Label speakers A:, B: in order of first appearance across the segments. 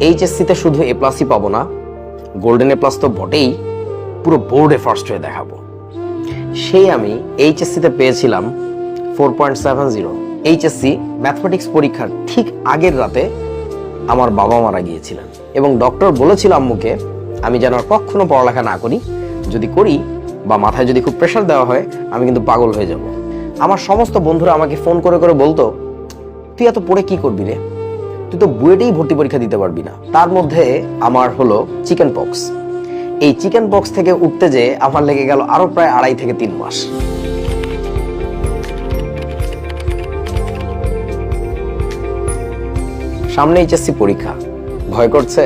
A: এইচএসসিতে শুধু এ প্লাসই পাবো না, গোল্ডেন এ প্লাস তো বটেই, পুরো বোর্ডে ফার্স্ট হয়ে দেখাবো। সেই আমি এইচএসসিতে পেয়েছিলাম 4.70। এইচএসসি ম্যাথমেটিক্স পরীক্ষার ঠিক আগের রাতে আমার বাবা মারা গিয়েছিলেন এবং ডক্টর বলেছিল আম্মুকে আমি যেন আর কখনো পড়ালেখা না করি, যদি করি বা মাথায় যদি খুব প্রেশার দেওয়া হয় আমি কিন্তু পাগল হয়ে যাব। আমার সমস্ত বন্ধুরা আমাকে ফোন করে করে বলতো, তুই এত পড়ে কি করবি রে, তুই তো বুয়েটেই ভর্তি পরীক্ষা দিতে পারবি না। তার মধ্যে আমার হলো চিকেন পক্স। এই চিকেন পক্স থেকে উঠতে যেয়ে আমার লেগে গেল আরো প্রায় 2.5 থেকে 3 মাস। সামনে এইচএসসি পরীক্ষা, ভয় করছে?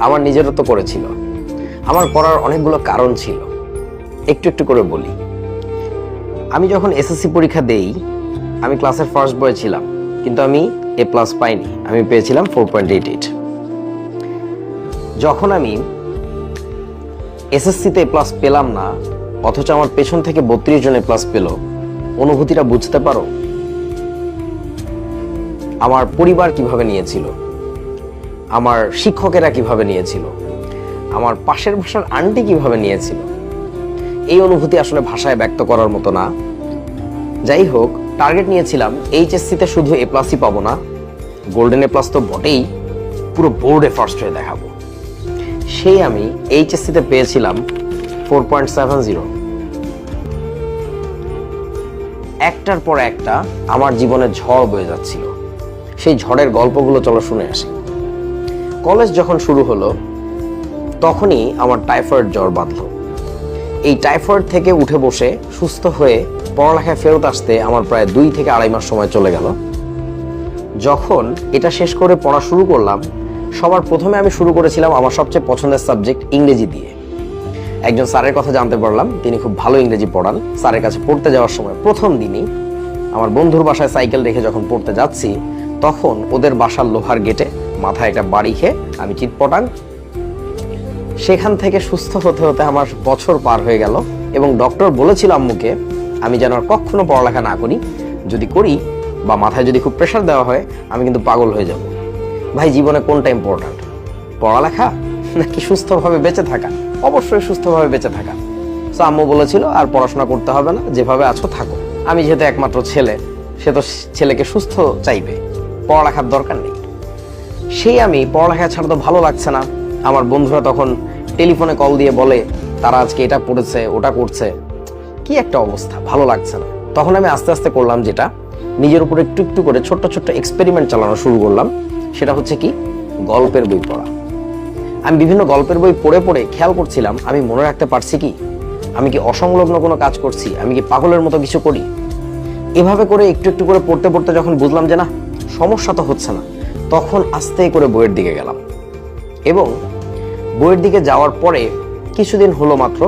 A: আমার নিজেরও তো করেছিল। আমার করার অনেকগুলো কারণ ছিল, একটু একটু করে বলি। আমি যখন এসএসসি পরীক্ষা দেই, আমি ক্লাসের ফার্স্ট বয় ছিলাম, কিন্তু আমি এ প্লাস পাইনি, আমি পেয়েছিলাম 4.88। যখন আমি এসএসসিতে এ প্লাস পেলাম না, অথচ আমার পেছন থেকে 32 জন এ প্লাস পেল, অনুভূতিটা বুঝতে পারো? আমার পরিবার কিভাবে নিয়েছিল, আমার শিক্ষকেরা কিভাবে নিয়েছিল, আমার পাশের বাসার আন্টি কিভাবে নিয়েছিল, এই অনুভূতি আসলে ভাষায় ব্যক্ত করার মতো না। যাই হোক, টার্গেট নিয়েছিলাম এইচএসসিতে শুধু এ প্লাসই পাবো না, গোল্ডেন এ প্লাস তো বটেই, পুরো বোর্ডে ফার্স্ট হয়ে দেখাবো। সেই আমি এইচএসসিতে পেয়েছিলাম 4.70। একটার পর একটা আমার জীবনে ঝড় বয়ে যাচ্ছিল। সেই ঝড়ের গল্পগুলো চলো শুনে আসি। কলেজ যখন শুরু হলো তখনই আমার টাইফয়েড জ্বর বাঁধলো। এই টাইফয়েড থেকে উঠে বসে সুস্থ হয়ে পড়ালেখায় ফেরত আসতে আমার প্রায় 2 থেকে 2.5 মাস সময় চলে গেল। যখন এটা শেষ করে পড়া শুরু করলাম, সবার প্রথমে আমি শুরু করেছিলাম আমার সবচেয়ে পছন্দের সাবজেক্ট ইংরেজি দিয়ে। একজন স্যারের কথা জানতে পারলাম, তিনি খুব ভালো ইংরেজি পড়ান। স্যারের কাছে পড়তে যাওয়ার সময় প্রথম দিনই আমার বন্ধুর বাসায় সাইকেল রেখে যখন পড়তে যাচ্ছি, তখন ওদের বাসার লোহার গেটে মাথায় একটা বাড়ি খেয়ে আমি চিৎপটাং। সেখান থেকে সুস্থ হতে হতে আমার বছর পার হয়ে গেল এবং ডক্টর বলেছিল আম্মুকে আমি যেন আর কখনো পড়ালেখা না করি, যদি করি বা মাথায় যদি খুব প্রেশার দেওয়া হয় আমি কিন্তু পাগল হয়ে যাব। ভাই, জীবনে কোনটা ইম্পর্ট্যান্ট, পড়ালেখা নাকি সুস্থভাবে বেঁচে থাকা? অবশ্যই সুস্থভাবে বেঁচে থাকা। সো আম্মু বলেছিল আর পড়াশোনা করতে হবে না, যেভাবে আছো থাকো। আমি যেহেতু একমাত্র ছেলে, সে তো ছেলেকে সুস্থ চাইবে, পড়ালেখার দরকার নেই। সেই আমি পড়ালেখা ছাড়া তো ভালো লাগছে না। আমার বন্ধুরা তখন টেলিফোনে কল দিয়ে বলে তারা আজকে এটা পড়েছে, ওটা করছে, কি একটা অবস্থা, ভালো লাগছে না। তখন আমি আস্তে আস্তে করলাম যেটা, নিজের উপর একটু একটু করে ছোট্ট ছোট্ট এক্সপেরিমেন্ট চালানো শুরু করলাম। সেটা হচ্ছে কি, গল্পের বই পড়া। আমি বিভিন্ন গল্পের বই পড়ে পড়ে খেয়াল করছিলাম আমি মনে রাখতে পারছি কি, আমি কি অসংলগ্ন কোনো কাজ করছি, আমি কি পাগলের মতো কিছু করি। এভাবে করে একটু একটু করে পড়তে পড়তে যখন বুঝলাম যে না, সমস্যা তো হচ্ছে না, তখন আস্তে করে বইয়ের দিকে গেলাম। এবং বইয়ের দিকে যাওয়ার পরে কিছুদিন হলো, মাত্র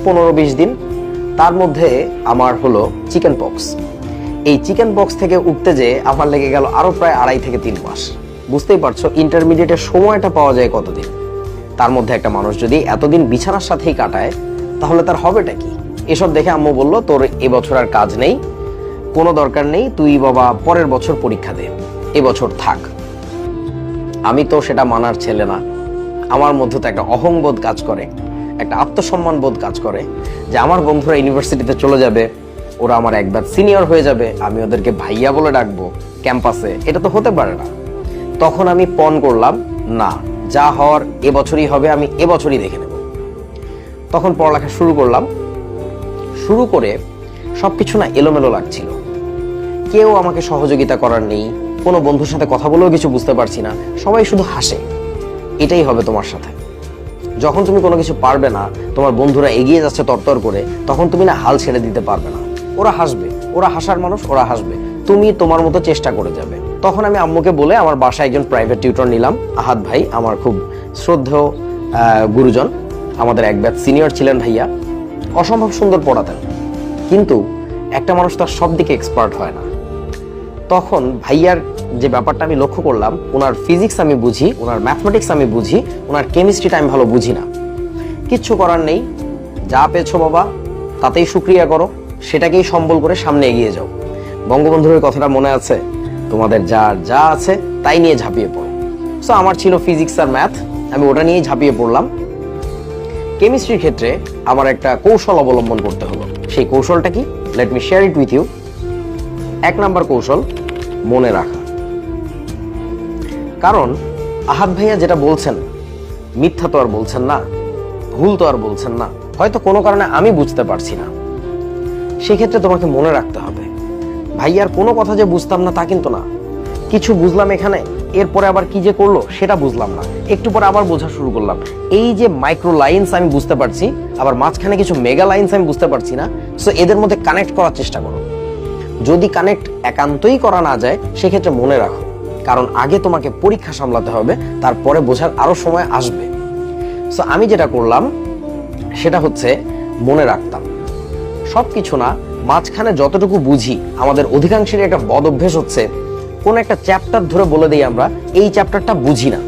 A: 15-20 দিন, তার মধ্যে আমার হলো চিকেন পক্স। এই চিকেন পক্স থেকে উঠতে যেয়ে আমার লেগে গেল আরো প্রায় 2.5 থেকে 3 মাস। বুঝতেই পারছো ইন্টারমিডিয়েটের সময়টা পাওয়া যায় কতদিন। তার মধ্যে একটা মানুষ যদি এতদিন বিছানার সাথেই কাটায়, তাহলে তার হবেটা কি? এসব দেখে আম্মু বলল, তোর এবছর আর কাজ নেই, কোনো দরকার নেই, তুই বাবা পরের বছর পরীক্ষা দে, এবছর থাক। আমি তো সেটা মানার ছেলে না। আমার মধ্যে তো একটা অহংবোধ কাজ করে, একটা আত্মসম্মান বোধ কাজ করে যে আমার বন্ধুরা ইউনিভার্সিটিতে চলে যাবে, ওরা আমার একবার সিনিয়র হয়ে যাবে, আমি ওদেরকে ভাইয়া বলে ডাকবো ক্যাম্পাসে, এটা তো হতে পারে না। তখন আমি পণ করলাম, না, যা হওয়ার এবছরই হবে, আমি এবছরই দেখে নেব। তখন পড়ালেখা শুরু করলাম। শুরু করে সবকিছু না এলোমেলো লাগছিল, কেউ আমাকে সহযোগিতা করার নেই, কোনো বন্ধুর সাথে কথা বলেও কিছু বুঝতে পারছি না, সবাই শুধু হাসে। এটাই হবে তোমার সাথে, যখন তুমি কোনো কিছু পারবে না, তোমার বন্ধুরা এগিয়ে যাচ্ছে তরতর করে, তখন তুমি না হাল ছেড়ে দিতে পারবে না। ওরা হাসবে, ওরা হাসার মানুষ, ওরা হাসবে, তুমি তোমার মতো চেষ্টা করে যাবে। তখন আমি আম্মুকে বলে আমার বাসায় একজন প্রাইভেট টিউটর নিলাম, আহাদ ভাই, আমার খুব শ্রদ্ধেয় গুরুজন, আমাদের এক ব্যাচ সিনিয়র ছিলেন ভাইয়া, অসম্ভব সুন্দর পড়াতেন। কিন্তু একটা মানুষ তার সব দিকে এক্সপার্ট হয় না। তখন ভাইয়ার যে ব্যাপারটা আমি লক্ষ্য করলাম, ওনার ফিজিক্স আমি বুঝি, ওনার ম্যাথমেটিক্স আমি বুঝি, ওনার কেমিস্ট্রিটা আমি ভালো বুঝি না। কিচ্ছু করার নেই, যা পেয়েছো বাবা তাতেই শুক্রিয়া করো, সেটাকেই সম্বল করে সামনে এগিয়ে যাও। বঙ্গবন্ধুর কথাটা মনে আছে, তোমাদের যা যা আছে তাই নিয়ে ঝাঁপিয়ে পড়ো। সো আমার ছিল ফিজিক্স আর ম্যাথ, আমি ওটা নিয়েই ঝাঁপিয়ে পড়লাম। কেমিস্ট্রির ক্ষেত্রে আমার একটা কৌশল অবলম্বন করতে হলো। সেই কৌশলটা কি? Let me share it with you. 1 number কৌশল, মনে রাখা। কারণ আহাদ ভাইয়া যেটা বলছেন মিথ্যা তো আর বলছেন না, ভুল তো আর বলছেন না, হয়তো কোনো কারণে আমি বুঝতে পারছি না, সেক্ষেত্রে তোমাকে মনে রাখতে হবে। ভাইয়ার কোনো কথা যে বুঝতাম না তা কিন্তু না, কিছু বুঝলাম এখানে, এরপরে আবার কি যে করলো সেটা বুঝলাম না, একটু পরে আবার বোঝা শুরু করলাম। এই যে মাইক্রো লাইন্স আমি বুঝতে পারছি, আবার মাঝখানে কিছু মেগা লাইন্স আমি বুঝতে পারছি না। সো এদের মধ্যে কানেক্ট করার চেষ্টা করো। যদি কানেক্ট একান্তই করা না যায় সেক্ষেত্রে মনে রাখো, কারণ আগে তোমাকে পরীক্ষা সামলাতে হবে, তারপরে বোঝার আরো সময় আসবে। সো আমি যেটা করলাম সেটা হচ্ছে মনে রাখতাম সবকিছু না, মাঝখানে যতটুকু বুঝি। আমাদের অধিকাংশের একটা বদ অভ্যেস হচ্ছে কোন একটা চ্যাপ্টার ধরে বলে দিই আমরা এই চ্যাপ্টারটা বুঝি না।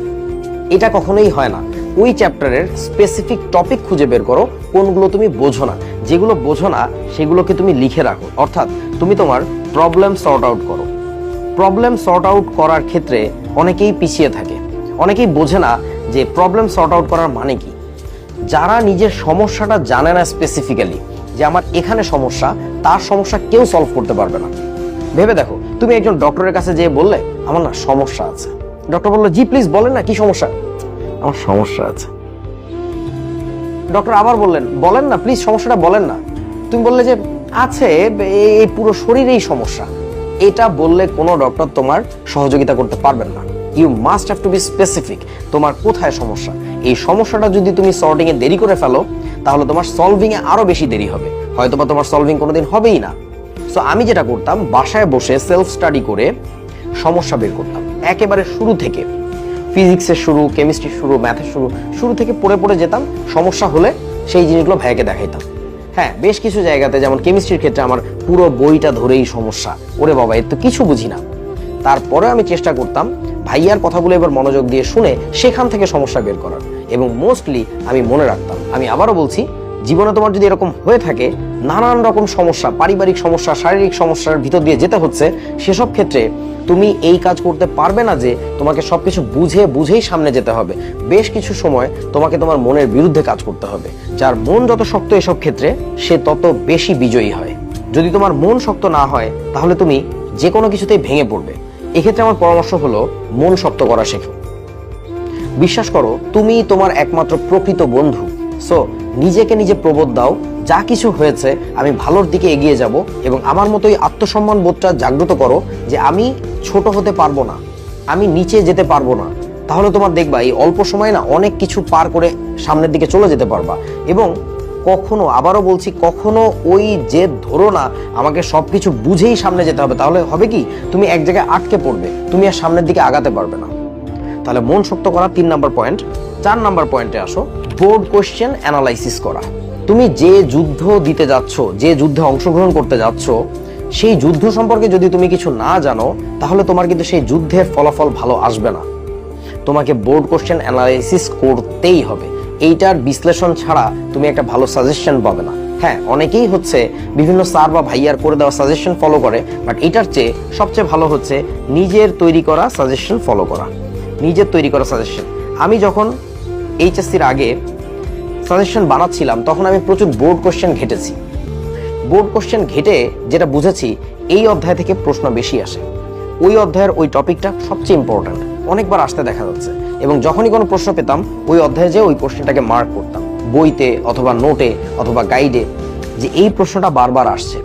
A: এটা কখনোই হয় না। ওই চ্যাপ্টারের স্পেসিফিক টপিক খুঁজে বের করো, কোনগুলো তুমি বোঝো না। যেগুলো বোঝো না সেগুলোকে তুমি লিখে রাখো, অর্থাৎ তুমি তোমার প্রবলেম সর্ট আউট করো। প্রবলেম সর্ট আউট করার ক্ষেত্রে অনেকেই পিছিয়ে থাকে, অনেকেই বোঝে না যে প্রবলেম সর্ট আউট করার মানে কি। যারা নিজের সমস্যাটা জানে না স্পেসিফিক্যালি যে আমার এখানে সমস্যা, তার সমস্যা কেউ সলভ করতে পারবে না। ভেবে দেখো, তুমি একজন ডক্টরের কাছে যেয়ে বললে আমার না সমস্যা আছে, ডক্টর বললো জি প্লিজ বলেন না কি সমস্যা। আমার সমস্যা আছে। ডক্টর আবার বললেন বলেন না প্লিজ সমস্যাটা বলেন না। তুমি বললে যে আছে, এই পুরো শরীরেই সমস্যা। এটা বললে কোনো ডক্টর তোমার সহযোগিতা করতে পারবেন না। You must have to be specific, তোমার কোথায় সমস্যা। এই সমস্যাটা যদি তুমি সর্টিং এ দেরি করে ফেলো তাহলে তোমার সলভিং এ আরো বেশি দেরি হবে, হয়তোবা তোমার সলভিং কোনোদিন হবেই না। সো আমি যেটা করতাম, বাসায় বসে সেলফ স্টাডি করে সমস্যা বের করতাম। একেবারে শুরু থেকে, ফিজিক্সের শুরু, কেমিস্ট্রির শুরু, ম্যাথের শুরু থেকে পড়ে পড়ে যেতাম। সমস্যা হলে সেই জিনিসগুলো ভাইকে দেখাইতাম। হ্যাঁ, বেশ কিছু জায়গাতে যেমন কেমিস্ট্রির ক্ষেত্রে আমার পুরো বইটা ধরেই সমস্যা, ওরে বাবা এর তো কিছু বুঝি না। তারপরে আমি চেষ্টা করতাম ভাইয়ার কথাগুলো এবার মনোযোগ দিয়ে শুনে সেখান থেকে সমস্যা বের করার, এবং মোস্টলি আমি মনে রাখতাম। আমি আবারও বলছি, জীবনে তোমার যদি এরকম হয়ে থাকে, নানান রকম সমস্যা, পারিবারিক সমস্যা, শারীরিক সমস্যার ভিতর দিয়ে যেতে হচ্ছে, সেসব ক্ষেত্রে তুমি এই কাজ করতে পারবে না যে তোমাকে সবকিছু বুঝেই সামনে যেতে হবে। বেশ কিছু সময় তোমাকে তোমার মনের বিরুদ্ধে কাজ করতে হবে। যার মন যত শক্ত এসব ক্ষেত্রে, সে তত বেশি বিজয়ী হয়। যদি তোমার মন শক্ত না হয় তাহলে তুমি যে কোনো কিছুতেই ভেঙে পড়বে। এক্ষেত্রে আমার পরামর্শ হলো মন শক্ত করা শেখো। বিশ্বাস করো তুমি তোমার একমাত্র প্রকৃত বন্ধু। সো নিজেকে নিজে প্রবোধ দাও, যা কিছু হয়েছে আমি ভালোর দিকে এগিয়ে যাব, এবং আমার মতোই আত্মসম্মান বোধটা জাগ্রত করো যে আমি ছোট হতে পারবো না, আমি নিচে যেতে পারবো না। তাহলে তোমার দেখবা এই অল্প সময়ে না অনেক কিছু পার করে সামনের দিকে চলে যেতে পারবা। এবং কখনো, আবারও বলছি, কখনো ওই জেদ ধরো না আমাকে সবকিছু বুঝেই সামনে যেতে হবে। তাহলে হবে কি, তুমি এক জায়গায় আটকে পড়বে, তুমি আর সামনের দিকে আগাতে পারবে না। তাহলে মন শক্ত করা 3 নাম্বার পয়েন্ট। 4 নাম্বার পয়েন্টে আসো, বোর্ড কোশ্চেন অ্যানালাইসিস করা। তুমি যে যুদ্ধ দিতে যাচ্ছ, যে যুদ্ধে অংশগ্রহণ করতে যাচ্ছ, সেই যুদ্ধ সম্পর্কে যদি তুমি কিছু না জানো তাহলে তোমার কিন্তু সেই যুদ্ধের ফলাফল ভালো আসবে না। তোমাকে বোর্ড কোশ্চেন অ্যানালাইসিস করতেই হবে। এইটার বিশ্লেষণ ছাড়া তুমি একটা ভালো সাজেশন পাবে না। হ্যাঁ, অনেকেই হচ্ছে বিভিন্ন স্যার বা ভাইয়ার করে দেওয়া সাজেশন ফলো করে, বাট এটার চেয়ে সবচেয়ে ভালো হচ্ছে নিজের তৈরি করা সাজেশন ফলো করা। নিজের তৈরি করা সাজেশন। আমি যখন এইচএসসির আগে সাজেশন বানাচ্ছিলাম তখন আমি প্রচুর বোর্ড কোশ্চেন ঘেটেছি। বোর্ড কোশ্চেন ঘেটে যেটা বুঝেছি, এই অধ্যায় থেকে প্রশ্ন বেশি আসে, ওই অধ্যায়ের ওই টপিকটা সবচেয়ে ইম্পর্ট্যান্ট, অনেকবার আসতে দেখা যাচ্ছে। এবং যখনই কোনো প্রশ্ন পেতাম ওই অধ্যায়ে যে ওই কোশ্চেনটাকে মার্ক করতাম বইতে অথবা নোটে অথবা গাইডে, যে এই প্রশ্নটা বারবার আসছে।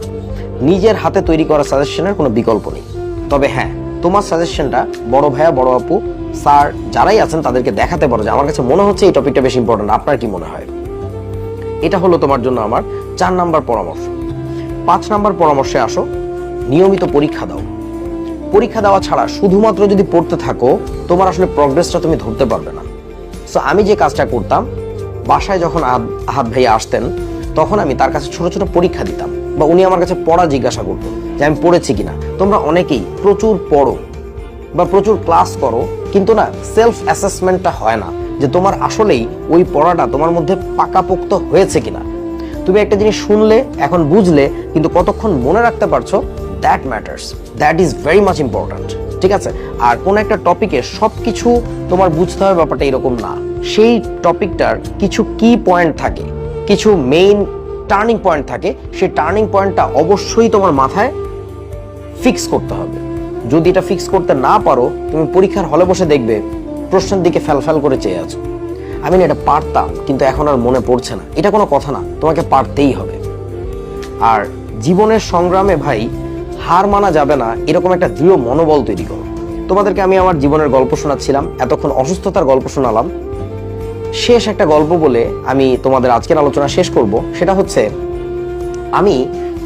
A: নিজের হাতে তৈরি করা সাজেশনের কোনো বিকল্প নেই। তবে হ্যাঁ, তোমার সাজেশনটা বড় ভাইয়া, বড় আপু, স্যার যারাই আছেন তাদেরকে দেখাতে পারো যে আমার কাছে মনে হচ্ছে এই টপিকটা বেশি ইম্পর্টেন্ট, আপনার কি মনে হয়। এটা হলো তোমার জন্য আমার 4 নাম্বার পরামর্শ। 5 নাম্বার পরামর্শে আসো, নিয়মিত পরীক্ষা দাও। পরীক্ষা দেওয়া ছাড়া শুধুমাত্র যদি পড়তে থাকো তোমার আসলে প্রগ্রেসটা তুমি ধরতে পারবে না। সো আমি যে কাজটা করতাম, বাসায় যখন আহাদ ভাইয়া আসতেন তখন আমি তার কাছে ছোট ছোট পরীক্ষা দিতাম, বা উনি আমার কাছে পড়া জিজ্ঞাসা করতো যে আমি পড়েছি কিনা। তোমরা অনেকেই প্রচুর পড়ো বা প্রচুর ক্লাস করো, কিন্তু না সেলফ অ্যাসেসমেন্টটা হয় না যে তোমার আসলেই ওই পড়াটা তোমার মধ্যে পাকাপোক্ত হয়েছে কিনা। তুমি একটা জিনিস শুনলে, এখন বুঝলে, কিন্তু কতক্ষণ মনে রাখতে পারছো, that matters, that is very much important. ঠিক আছে? আর কোন একটা টপিকে সবকিছু তোমার বুঝতে হবে ব্যাপারটা এরকম না। সেই টপিকটার কিছু কি পয়েন্ট থাকে, কিছু মেইন টার্নিং পয়েন্ট থাকে, সেই টার্নিং পয়েন্টটা অবশ্যই তোমার মাথায় ফিক্স করতে হবে। যদি এটা ফিক্স করতে না পারো, তুমি পরীক্ষার হলে বসে দেখবে প্রশ্নের দিকে ফ্যাল করে চেয়ে আছো। আমি না এটা পারতাম, কিন্তু এখন আর মনে পড়ছে না। এটা কোনো কথা না, তোমাকে পারতেই হবে। আর জীবনের সংগ্রামে ভাই হার মানা যাবে না, এরকম একটা দৃঢ় মনোবল তৈরি করো। তোমাদেরকে আমি আমার জীবনের গল্প শোনাচ্ছিলাম, এতক্ষণ অসুস্থতার গল্প শোনালাম। শেষ একটা গল্প বলে আমি তোমাদের আজকের আলোচনা শেষ করব। সেটা হচ্ছে, আমি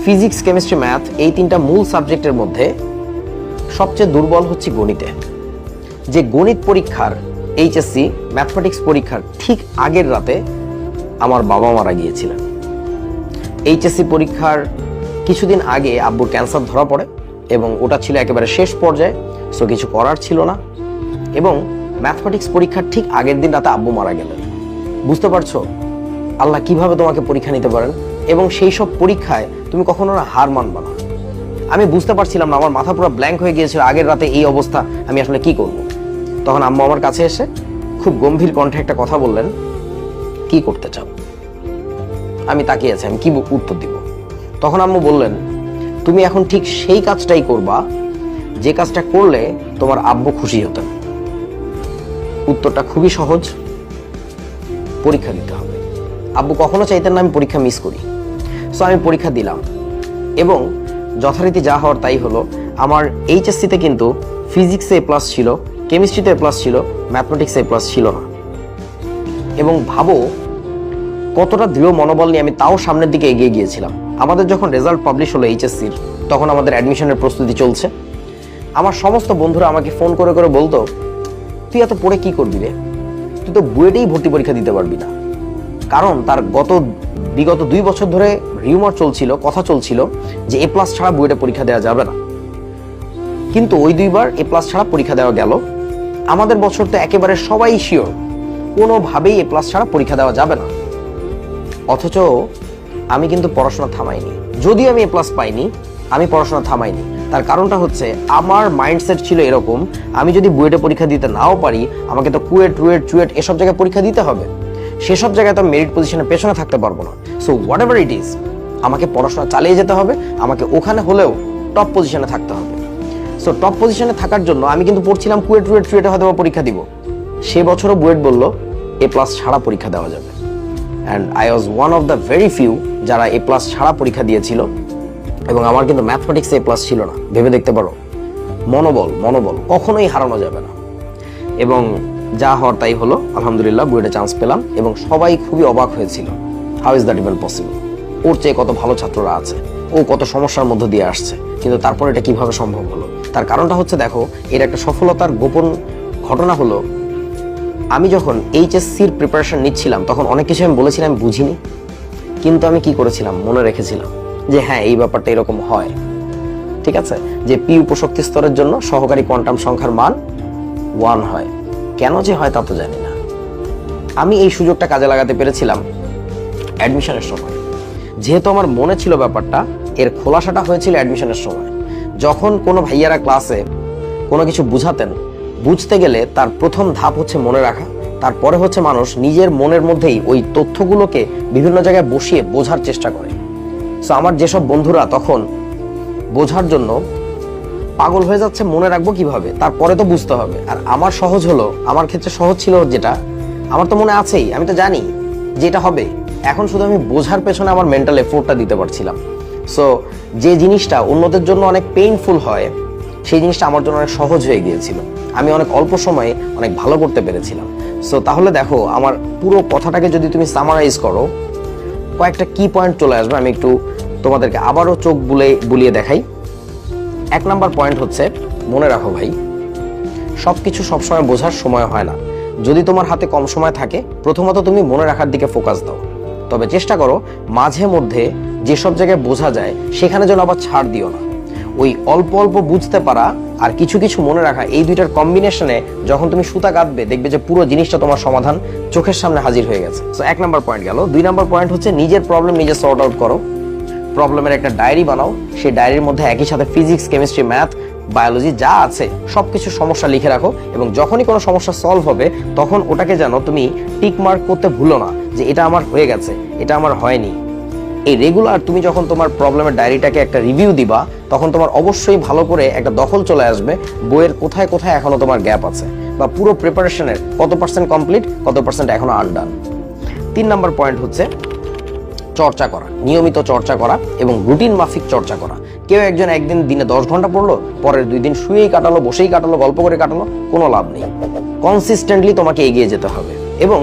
A: ফিজিক্স, কেমিস্ট্রি, ম্যাথ এই তিনটা মূল সাবজেক্টের মধ্যে সবচেয়ে দুর্বল হচ্ছে গণিতে। যে গণিত পরীক্ষার, এইচএসসি ম্যাথমেটিক্স পরীক্ষার ঠিক আগের রাতে আমার বাবা মারা গিয়েছিলেন। এইচএসসি পরীক্ষার কিছুদিন আগে আব্বুর ক্যান্সার ধরা পড়ে এবং ওটা ছিল একেবারে শেষ পর্যায়ে, সো কিছু করার ছিল না। এবং ম্যাথমেটিক্স পরীক্ষার ঠিক আগের দিন রাতে আব্বু মারা গেলেন। বুঝতে পারছো আল্লাহ কিভাবে তোমাকে পরীক্ষা নিতে পারেন, এবং সেই সব পরীক্ষায় তুমি কখনো না হার মানবা না। আমি বুঝতে পারছিলাম না, আমার মাথা পুরো ব্ল্যাঙ্ক হয়ে গিয়েছিল, আগের রাতে এই অবস্থা, আমি আসলে কি করব। তখন আম্মু আমার কাছে এসে খুব গম্ভীর কণ্ঠে একটা কথা বললেন, কি করতে চাও? আমি তাকিয়ে আছি, আমি কি উত্তর দিব। তখন আম্মু বললেন, তুমি এখন ঠিক সেই কাজটাই করবা যে কাজটা করলে তোমার আব্বু খুশি হতেন। উত্তরটা খুবই সহজ, পরীক্ষা দিতে হবে। আব্বু কখনো চাইতেন না আমি পরীক্ষা মিস করি। সো আমি পরীক্ষা দিলাম এবং যথারীতি যা হওয়ার তাই হলো। আমার এইচএসসিতে কিন্তু ফিজিক্সে A+ ছিল, কেমিস্ট্রিতে A+ ছিল, ম্যাথমেটিক্সে A+ ছিল না। এবং ভাবো কতটা দৃঢ় মনোবল নিয়ে আমি তাও সামনের দিকে এগিয়ে গিয়েছিলাম। আমাদের যখন রেজাল্ট পাবলিশ হলো এইচএসসির, তখন আমাদের অ্যাডমিশনের প্রস্তুতি চলছে। আমার সমস্ত বন্ধুরা আমাকে ফোন করে করে বলতো, তুই এত পড়ে কি করবি রে, তুই তো বুয়েটেই ভর্তি পরীক্ষা দিতে পারবি না। কারণ তার বিগত 2 বছর ধরে রিউমার চলছিল, কথা চলছিল যে A+ ছাড়া বুয়েটে পরীক্ষা দেওয়া যাবে না। কিন্তু ওই 2 বার A+ ছাড়া পরীক্ষা দেওয়া গেল। আমাদের বছর তো একেবারে সবাই শিওর কোনোভাবেই A+ ছাড়া পরীক্ষা দেওয়া যাবে না। অথচ আমি কিন্তু পড়াশোনা থামাইনি। যদিও আমি A+ পাইনি, আমি পড়াশোনা থামাইনি। তার কারণটা হচ্ছে, আমার মাইন্ডসেট ছিল এরকম, আমি যদি বুয়েটে পরীক্ষা দিতে নাও পারি, আমাকে তো কুয়েট, রুয়েট, চুয়েট এসব জায়গায় পরীক্ষা দিতে হবে। সেসব জায়গায় তো মেরিট পজিশনে পেছনে থাকতে পারবো না। So what ever it is, আমাকে পড়াশোনা চালিয়ে যেতে হবে, আমাকে ওখানে হলেও টপ পজিশনে থাকতে হবে। সো টপ পজিশনে থাকার জন্য আমি কিন্তু পড়ছিলাম কুয়েট, রুয়েট, চুয়েটে হয়তো পরীক্ষা দিব। সে বছরও বুয়েট বলল A+ ছাড়া পরীক্ষা দেওয়া যাবে। And I was one of the very few যারা A+ ছাড়া পরীক্ষা দিয়েছিল। এবং আমার কিন্তু ম্যাথমেটিক্সে A+ ছিল না। ভেবে দেখতে পারো, মনোবল কখনোই হারানো যাবে না। এবং যা হওয়ার তাই হলো, আলহামদুলিল্লাহ বুয়েটে চান্স পেলাম এবং সবাই খুবই অবাক হয়েছিল, how is that even possible, ওর চেয়ে কত ভালো ছাত্ররা আছে, ও কত সমস্যার মধ্য দিয়ে আসছে, কিন্তু তারপর এটা কিভাবে সম্ভব হলো। তার কারণটা হচ্ছে, দেখো এর একটা সফলতার গোপন ঘটনা হলো, আমি যখন এইচএসসির প্রিপারেশন নিচ্ছিলাম তখন অনেক কিছু আমি বলেছিলাম আমি বুঝিনি, কিন্তু আমি কি করেছিলাম, মনে রেখেছিলাম যে হ্যাঁ এই ব্যাপারটা এরকম হয়। ঠিক আছে, যে পি উপশক্তি স্তরের জন্য সহকারী কোয়ান্টাম সংখ্যার মান 1 হয়। কেন যে হয় তা তো জানি না। আমি এই সুযোগটা কাজে লাগাতে পেরেছিলাম অ্যাডমিশনের সময়। যেহেতু আমার মনে ছিল ব্যাপারটা, এর খোলাসাটা হয়েছিল অ্যাডমিশনের সময়। যখন কোনো ভাইয়ারা ক্লাসে কোনো কিছু বুঝাতেন, বুঝতে গেলে তার প্রথম ধাপ হচ্ছে মনে রাখা, তারপরে হচ্ছে মানুষ নিজের মনের মধ্যেই ওই তথ্যগুলোকে বিভিন্ন জায়গায় বসিয়ে বোঝার চেষ্টা করে। সো আমার যেসব বন্ধুরা তখন বোঝার জন্য পাগল হয়ে যাচ্ছে, মনে রাখবো কিভাবে, তারপরে তো বুঝতে হবে। আর আমার সহজ হলো, আমার ক্ষেত্রে সহজ ছিল যেটা, আমার তো মনে আছেই, আমি তো জানি যে এটা হবে। এখন শুধু আমি বোঝার পেছনে আমার মেন্টাল এফোর্টটা দিতে পারছিলাম। সো যে জিনিসটা অন্যদের জন্য অনেক পেইনফুল হয়, সেই জিনিসটা আমার জন্য অনেক সহজ হয়ে গিয়েছিল। আমি অনেক অল্প সময়ে অনেক ভালো করতে পেরেছিলাম। সো তাহলে দেখো, আমার পুরো কথাটাকে যদি তুমি সামারাইজ করো, কয়েকটা কি পয়েন্ট চলে আসবে। আমি একটু তোমাদেরকে আবারও চোখ বুলিয়ে দেখাই। 1 নাম্বার পয়েন্ট হচ্ছে, মনে রাখো ভাই, সবকিছু সবসময় বোঝার সময় হয় না। যদি তোমার হাতে কম সময় থাকে, প্রথমত তুমি মনে রাখার দিকে ফোকাস দাও। তবে চেষ্টা করো মাঝে মধ্যে যেসব জায়গায় বোঝা যায় সেখানে যেন আবার ছাড় দিও না। ওই অল্প অল্প বুঝতে পারা আর কিছু কিছু মনে রাখা, এই দুইটার কম্বিনেশনে যখন তুমি সুতা গাঁথবে, দেখবে যে পুরো জিনিসটা তোমার সমাধান চোখের সামনে হাজির হয়ে গেছে। সো 1 নাম্বার পয়েন্ট গেল। 2 নাম্বার পয়েন্ট হচ্ছে, নিজের প্রবলেম নিজে সর্ট আউট করো। প্রবলেমের একটা ডায়েরি বানাও, সেই ডায়েরির মধ্যে একই সাথে ফিজিক্স, কেমিস্ট্রি, ম্যাথ বায়োলজি যা আছে সবকিছু সমস্যা লিখে রাখো, এবং যখনই কোনো সমস্যা সলভ হবে তখন ওটাকে যেন তুমি টিক মার্ক করতে ভুলো না যে এটা আমার হয়ে গেছে, এটা আমার হয়নি। এই রেগুলার তুমি যখন তোমার প্রবলেমের ডায়েরিটাকে একটা রিভিউ দিবা, তখন তোমার অবশ্যই ভালো করে একটা দখল চলে আসবে বইয়ের কোথায় কোথায় এখনো তোমার গ্যাপ আছে, বা পুরো প্রিপারেশনের কত পার্সেন্ট কমপ্লিট, কত পার্সেন্ট এখনো আনডান। 3 নাম্বার পয়েন্ট হচ্ছে চর্চা করা, নিয়মিত চর্চা করা এবং রুটিন মাফিক চর্চা করা। কেউ একজন একদিন দিনে 10 ঘন্টা পড়লো, পরের 2 দিন শুয়েই কাটালো, বসেই কাটালো, গল্প করে কাটালো, কোনো লাভ নেই। কনসিস্টেন্টলি তোমাকে এগিয়ে যেতে হবে। এবং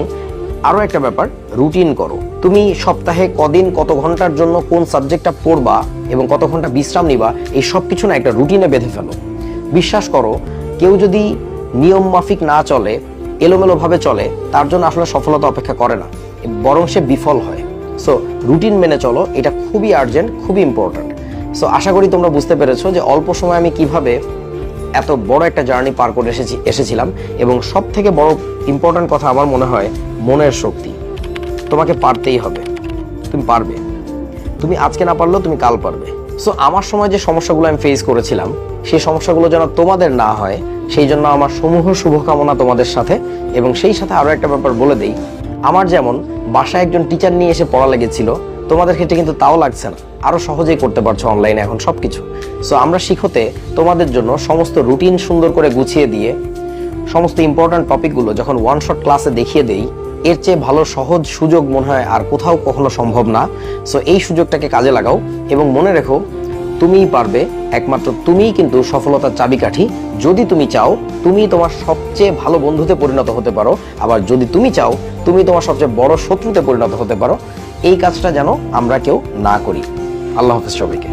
A: আরও একটা ব্যাপার, রুটিন করো। তুমি সপ্তাহে কদিন কত ঘন্টার জন্য কোন সাবজেক্টটা পড়বা এবং কত ঘন্টা বিশ্রাম নিবা, এই সব কিছু না একটা রুটিনে বেঁধে ফেলো। বিশ্বাস করো, কেউ যদি নিয়ম মাফিক না চলে, এলোমেলোভাবে চলে, তার জন্য আসলে সফলতা অপেক্ষা করে না, বরং সে বিফল হয়। সো রুটিন মেনে চলো, এটা খুবই আর্জেন্ট, খুবই ইম্পর্ট্যান্ট। সো আশা করি তোমরা বুঝতে পেরেছো যে অল্প সময় আমি কিভাবে এত বড় একটা জার্নি পার করে এসেছিলাম। এবং সব থেকে বড় ইম্পর্ট্যান্ট কথা আমার মনে হয় মনের শক্তি। তোমাকে পারতেই হবে, তুমি পারবে। তুমি আজকে না পারলেও তুমি কাল পারবে। সো আমার সময় যে সমস্যাগুলো আমি ফেস করেছিলাম, সেই সমস্যাগুলো যেন তোমাদের না হয়, সেই জন্য আমার সমূহ শুভকামনা তোমাদের সাথে। এবং সেই সাথে আরও একটা ব্যাপার বলে দেই, আমার যেমন বাসায় একজন টিচার নিয়ে এসে পড়া লেগেছিল, তোমাদের ক্ষেত্রে কিন্তু তাও লাগছে না, আরও সহজেই করতে পারছো অনলাইনে এখন সব কিছু। সো আমরা শিখতে তোমাদের জন্য সমস্ত রুটিন সুন্দর করে গুছিয়ে দিয়ে সমস্ত ইম্পর্ট্যান্ট টপিকগুলো যখন ওয়ান শট ক্লাসে দেখিয়ে দেই, এর চেয়ে ভালো সহজ সুযোগ মনে হয় আর কোথাও কখনো সম্ভব না। সো এই সুযোগটাকে কাজে লাগাও এবং মনে রেখো, তুমিই পারবে, একমাত্র তুমিই কিন্তু সফলতার চাবিকাঠি। যদি তুমি চাও, তুমি তোমার সবচেয়ে ভালো বন্ধুতে পরিণত হতে পারো, আবার যদি তুমি চাও, তুমি তোমার সবচেয়ে বড় শত্রুতে পরিণত হতে পারো। এই কাজটা যেন আমরা কেউ না করি। আল্লাহ হাফেজ সবাইকে।